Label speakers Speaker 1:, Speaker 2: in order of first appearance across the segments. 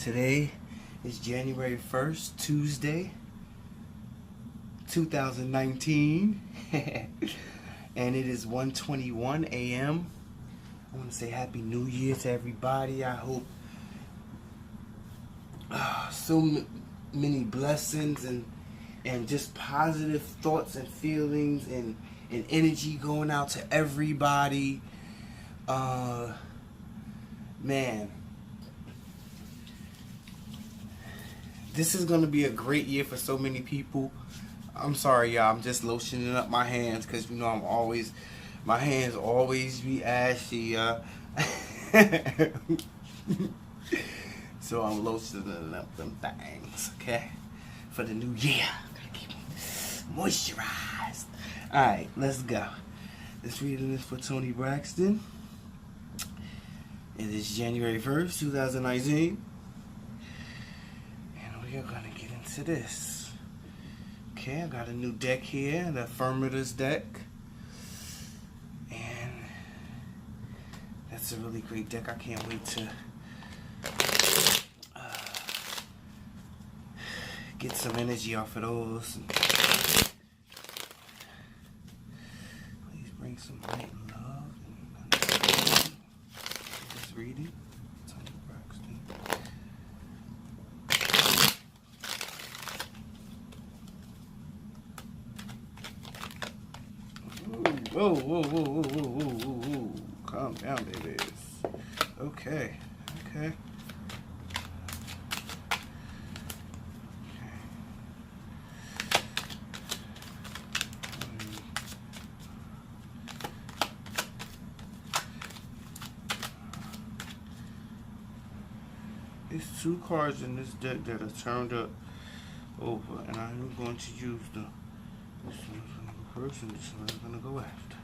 Speaker 1: Today is January 1st, Tuesday, 2019, and it is 1:21 a.m. I want to say Happy New Year to everybody. I hope many blessings and just positive thoughts and feelings and energy going out to everybody. Man, this is going to be a great year for so many people. I'm sorry, y'all. I'm just lotioning up my hands because, you know, my hands always be ashy, so I'm lotioning up them things, okay? For the new year. Gotta keep moisturized. Alright, let's go. This reading is for Toni Braxton. It is January 1st, 2019. And we are going to get into this. Okay, I got a new deck here, the Affirmatives deck. And that's a really great deck. I can't wait to get some energy off of those. Please bring some light and love and understanding. This reading, Toni Braxton. Whoa, whoa, whoa, whoa, whoa, whoa, whoa, whoa. Calm down, babies. Okay, okay. There's two cards in this deck that are turned up over, and I'm going to use this one's going to go first, and this one's going to go after.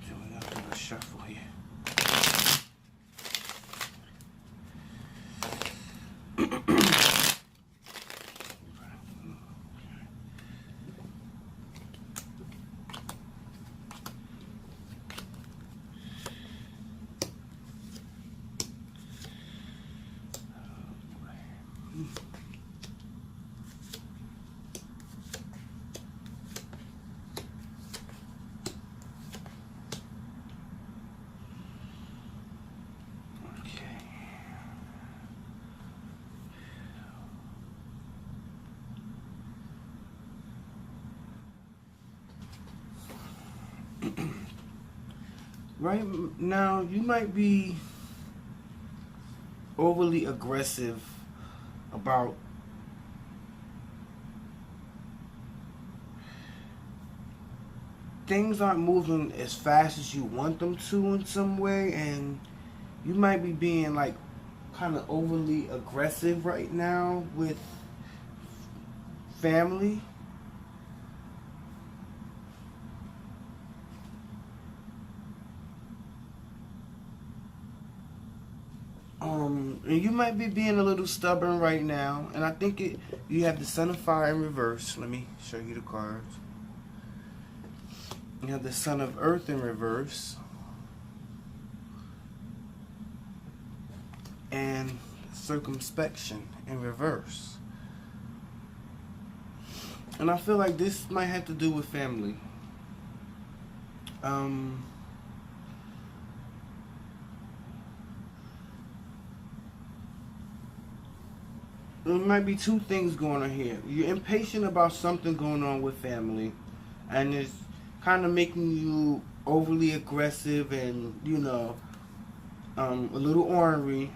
Speaker 1: So we got to do a shuffle here. Right now, you might be overly aggressive about things aren't moving as fast as you want them to in some way, and you might be being like kind of overly aggressive right now with family. And you might be being a little stubborn right now, and I think you have the Sun of Fire in reverse. Let me show you the cards. You have the Sun of Earth in reverse, and Circumspection in reverse. And I feel like this might have to do with family. There might be two things going on here. You're impatient about something going on with family, and it's kind of making you overly aggressive and, you know, a little ornery.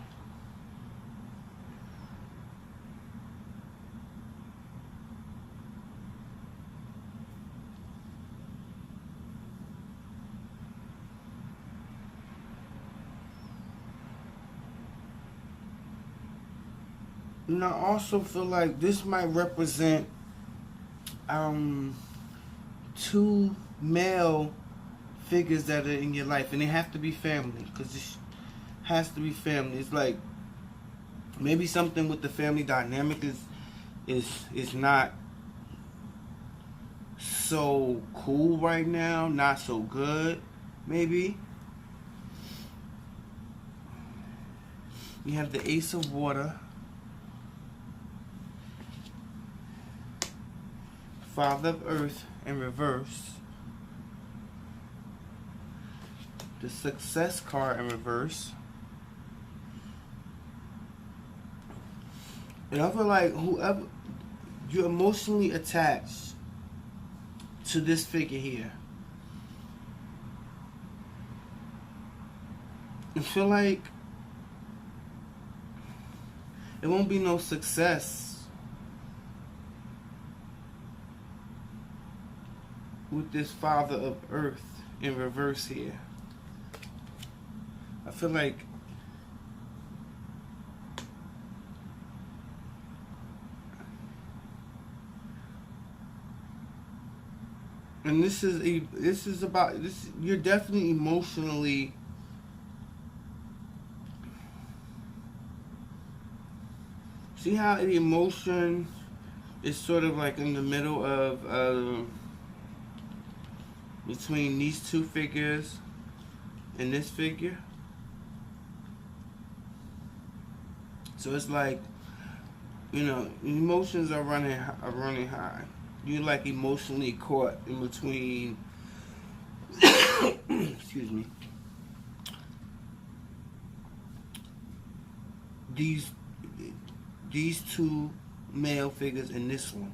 Speaker 1: And I also feel like this might represent two male figures that are in your life, and they have to be family, because this has to be family. It's like maybe something with the family dynamic is not so cool right now, not so good, maybe. You have the Ace of Water, Father of Earth in reverse, the Success card in reverse. And I feel like whoever you're emotionally attached to this figure here, I feel like it won't be no success with this Father of Earth in reverse here. I feel like and this is about this. You're definitely emotionally. See how the emotion is sort of like in the middle of between these two figures and this figure. So it's like, you know, emotions are running high. You're like emotionally caught in between. Excuse me. These two male figures and this one.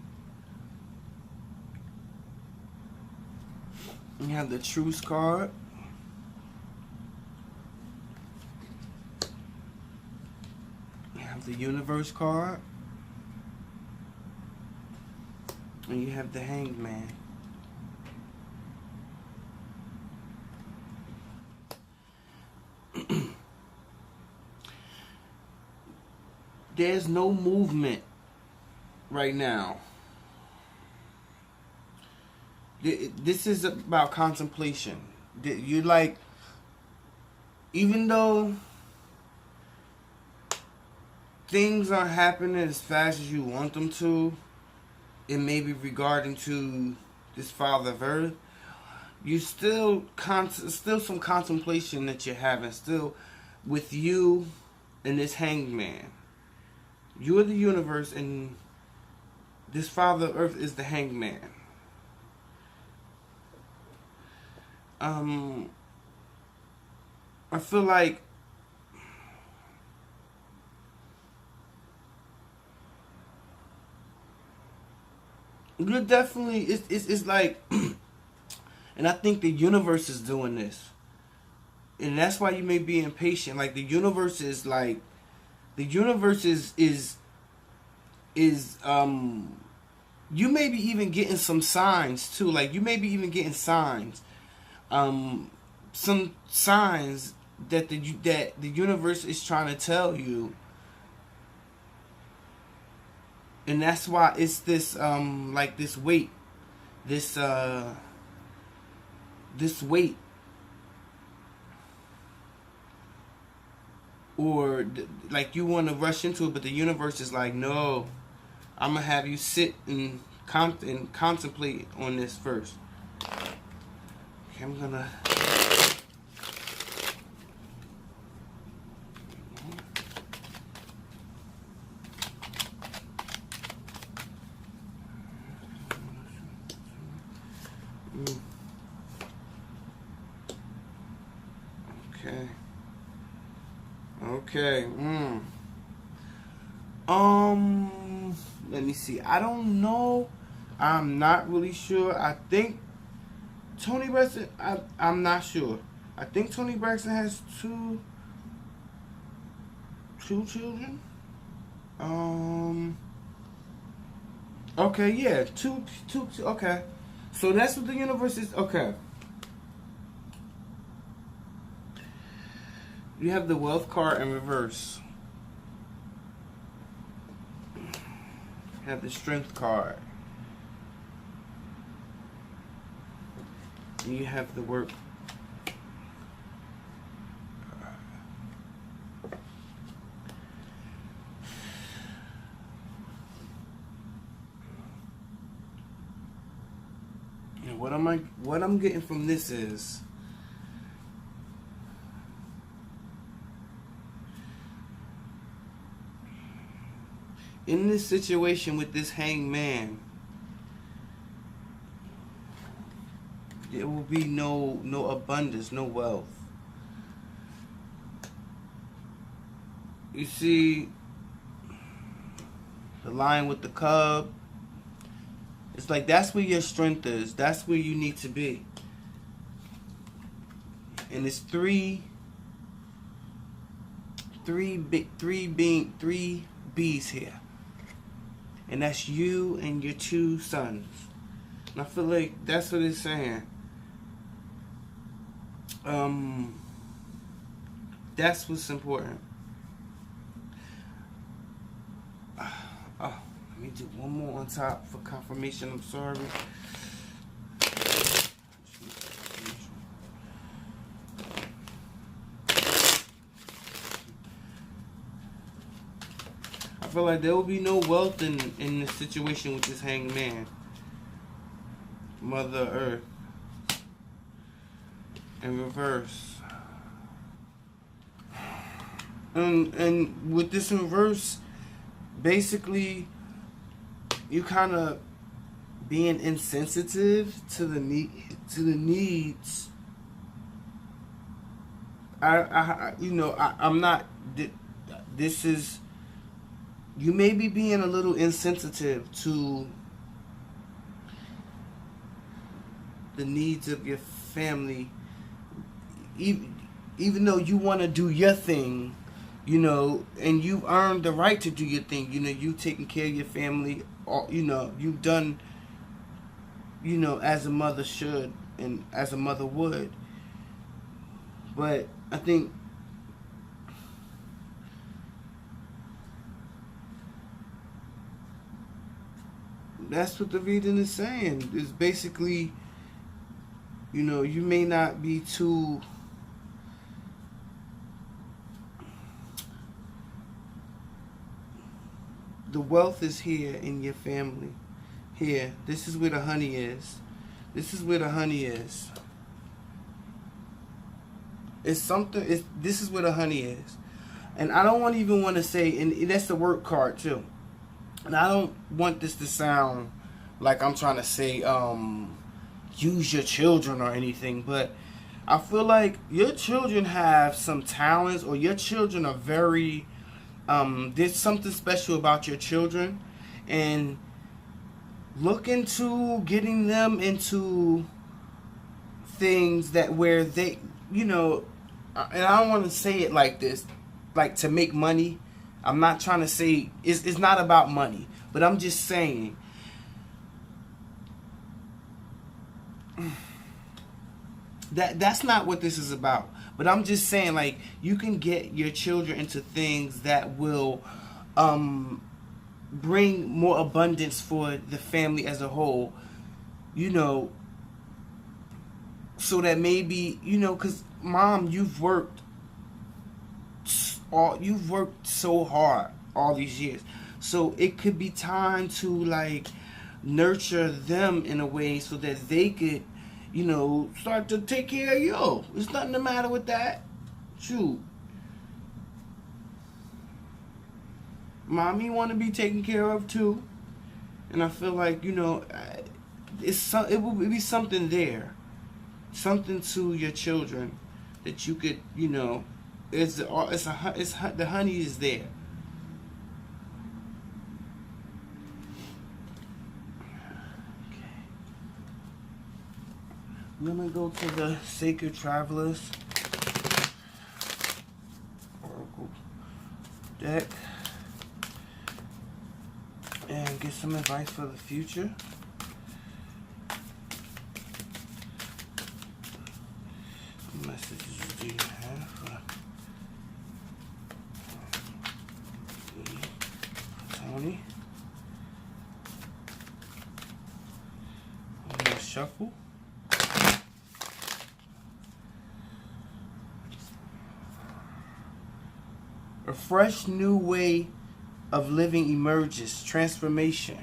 Speaker 1: You have the Truce card. You have the Universe card. And you have the Hanged Man. There's no movement right now. This is about contemplation. You're like, even though things aren't happening as fast as you want them to, it may be regarding to this Father of Earth, you still some contemplation that you're having, still with you and this Hanged Man. You are the universe, and this Father of Earth is the Hanged Man. I feel like you're definitely it's like, and I think the universe is doing this, and that's why you may be impatient. Like the universe is like, the universe is you may be even getting some signs too. Like you may be even getting signs, some signs that the universe is trying to tell you, and that's why it's this like this weight, this weight, or like you want to rush into it, but the universe is like, no, I'm gonna have you sit and contemplate on this first. Okay, I'm gonna. Okay. Okay. Let me see. I don't know. I'm not really sure. I think Toni Braxton. I'm not sure. I think Toni Braxton has two children. Okay. Yeah. Two. Okay. So that's what the universe is. Okay. You have the Wealth card in reverse. You have the Strength card. And you have the Work. And what I'm getting from this is, in this situation with this hanged man, there will be no abundance, no wealth. You see, the lion with the cub, it's like that's where your strength is. That's where you need to be. And it's three B's here. And that's you and your two sons. And I feel like that's what it's saying. That's what's important. Let me do one more on top for confirmation. I'm sorry. I feel like there will be no wealth in the situation with this hanged man. Mother Earth. In reverse. And with this in reverse, basically, you kind of being insensitive to the needs. I'm not. This is. You may be being a little insensitive to the needs of your family, even though you want to do your thing. And you earned the right to do your thing. You taking care of your family. You've done, as a mother should and as a mother would. But I think that's what the reading is saying. Is basically, you may not be too. The wealth is here in your family. Here. This is where the honey is. This is where the honey is. This is where the honey is. And I don't even want to say, and that's the work card too. And I don't want this to sound like I'm trying to say, use your children or anything, but I feel like your children have some talents, or your children are very, there's something special about your children, and look into getting them into things that where they, and I don't want to say it like this, like to make money. I'm not trying to say it's not about money, but I'm just saying that's not what this is about. But I'm just saying, like, you can get your children into things that will bring more abundance for the family as a whole, so that maybe, because Mom, you've worked so hard all these years, so it could be time to like nurture them in a way so that they could, start to take care of you. There's nothing the matter with that. Shoot, Mommy want to be taken care of too, and I feel like it will be something there, something to your children that you could, the honey is there. Okay. I'm gonna go to the Sacred Travelers Oracle deck and get some advice for the future. What messages do you have for Tony? I'm gonna shuffle. A fresh new way of living emerges. Transformation.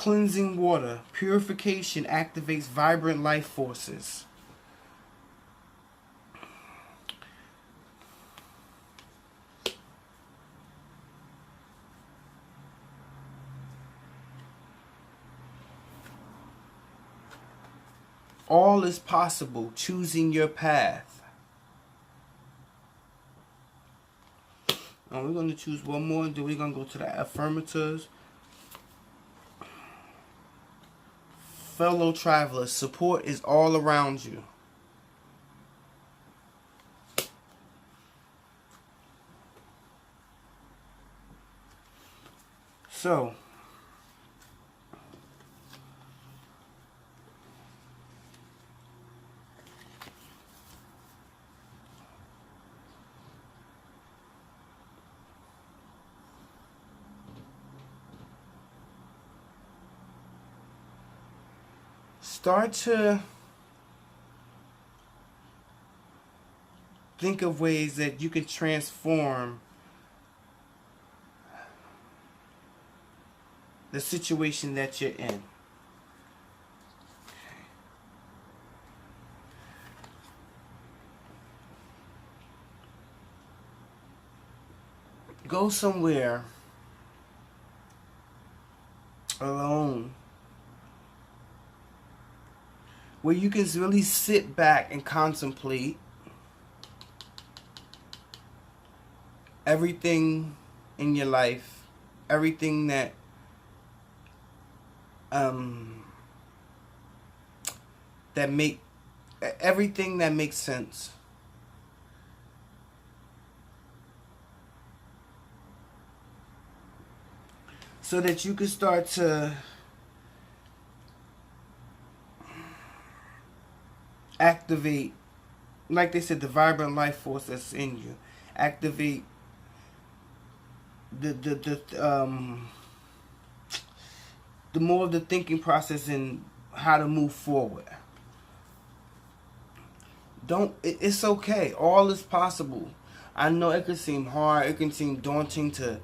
Speaker 1: cleansing water. Purification activates vibrant life forces. All is possible, choosing your path. And we're going to choose one more, and then we're going to go to the affirmatives. Fellow travelers, support is all around you. So, start to think of ways that you can transform the situation that you're in. Go somewhere alone where you can really sit back and contemplate everything in your life, everything that everything that makes sense. So that you can start to activate, like they said, the vibrant life force that's in you. Activate the more of the thinking process and how to move forward. It's okay. All is possible. I know it can seem hard. It can seem daunting to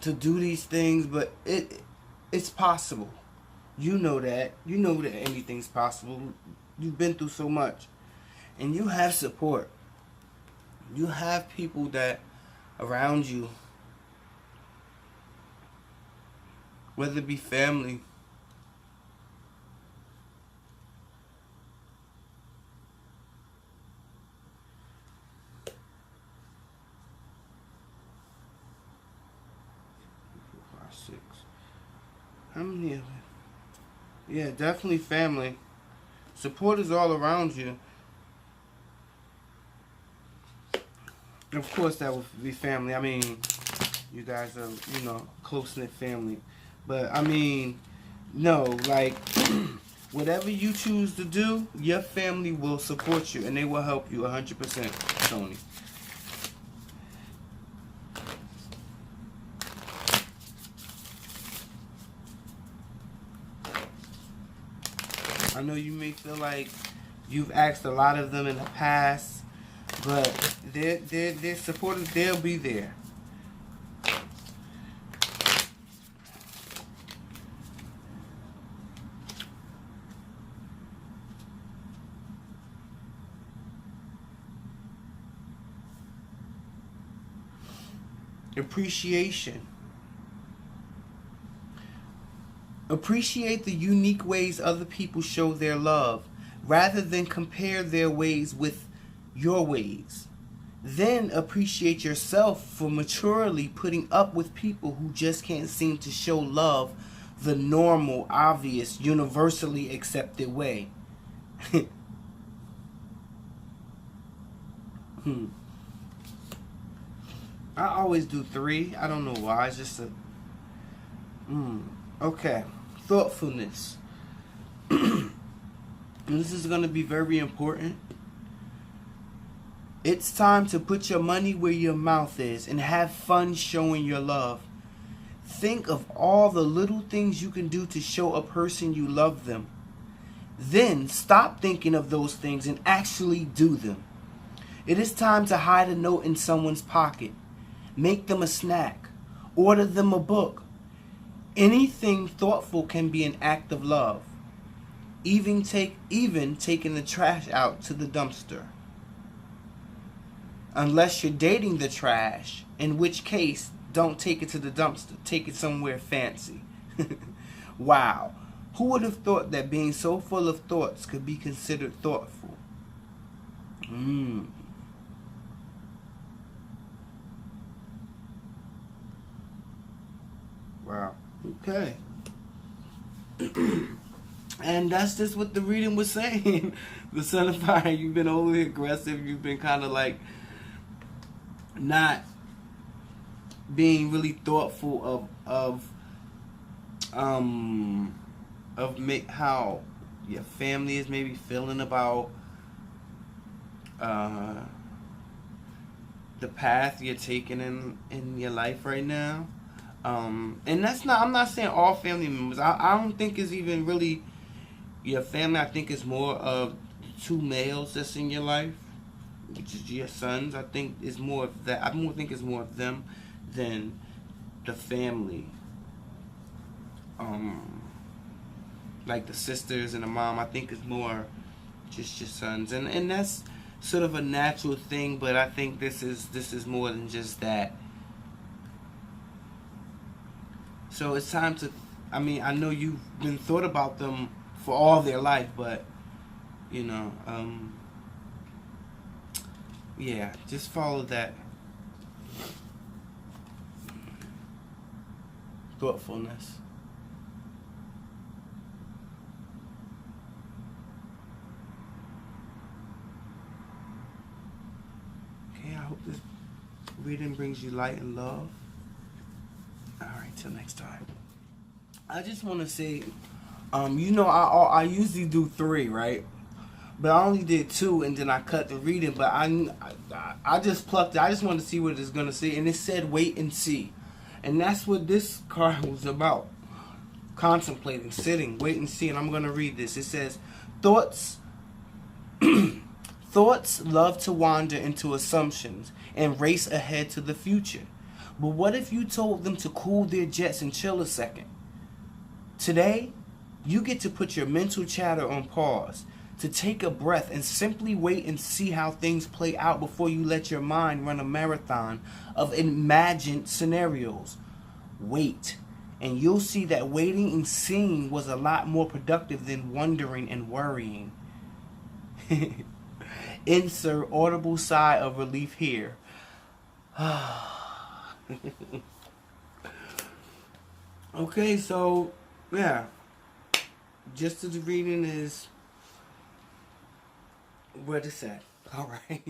Speaker 1: do these things, but it's possible. You know that. You know that anything's possible. You've been through so much. And you have support. You have people that around you, whether it be family, how many of it? Yeah, definitely family. Support is all around you. Of course, that would be family. I mean, you guys are, close-knit family. But, I mean, no, like, whatever you choose to do, your family will support you, and they will help you 100%, Tony. I know you may feel like you've asked a lot of them in the past, but they're supportive. They'll be there. Appreciation. Appreciate the unique ways other people show their love, rather than compare their ways with your ways. Then appreciate yourself for maturely putting up with people who just can't seem to show love the normal, obvious, universally accepted way. I always do 3. I don't know why. It's just a... Okay. Thoughtfulness. This is going to be very important. It's time to put your money where your mouth is and have fun showing your love. Think of all the little things you can do to show a person you love them. Then stop thinking of those things and actually do them. It is time to hide a note in someone's pocket. Make them a snack. Order them a book. Anything thoughtful can be an act of love. Even taking the trash out to the dumpster. Unless you're dating the trash, in which case, don't take it to the dumpster. Take it somewhere fancy. Wow. Who would have thought that being so full of thoughts could be considered thoughtful? Wow. Okay. And that's just what the reading was saying. The Son of Fire, you've been overly aggressive. You've been kind of like not being really thoughtful of how your family is maybe feeling about the path you're taking in your life right now. And that's not, I'm not saying all family members. I don't think it's even really your family. I think it's more of two males that's in your life, which is your sons. I think it's more of that. I more think it's more of them than the family. Like the sisters and the mom. I think it's more just your sons, and that's sort of a natural thing. But I think this is more than just that. So it's time to, I mean, I know you've been thought about them for all their life, but, you know, yeah, just follow that thoughtfulness. Okay, I hope this reading brings you light and love. Alright, till next time. I just want to say, you know, I usually do 3, right? But I only did 2, and then I cut the reading. But I just plucked it. I just wanted to see what it's going to say. And it said, wait and see. And that's what this card was about. Contemplating, sitting, wait and see. And I'm going to read this. It says, thoughts love to wander into assumptions and race ahead to the future. But what if you told them to cool their jets and chill a second? Today, you get to put your mental chatter on pause, to take a breath and simply wait and see how things play out before you let your mind run a marathon of imagined scenarios. Wait, and you'll see that waiting and seeing was a lot more productive than wondering and worrying. Insert audible sigh of relief here. Okay, so yeah, just as the reading is what it's at. All right.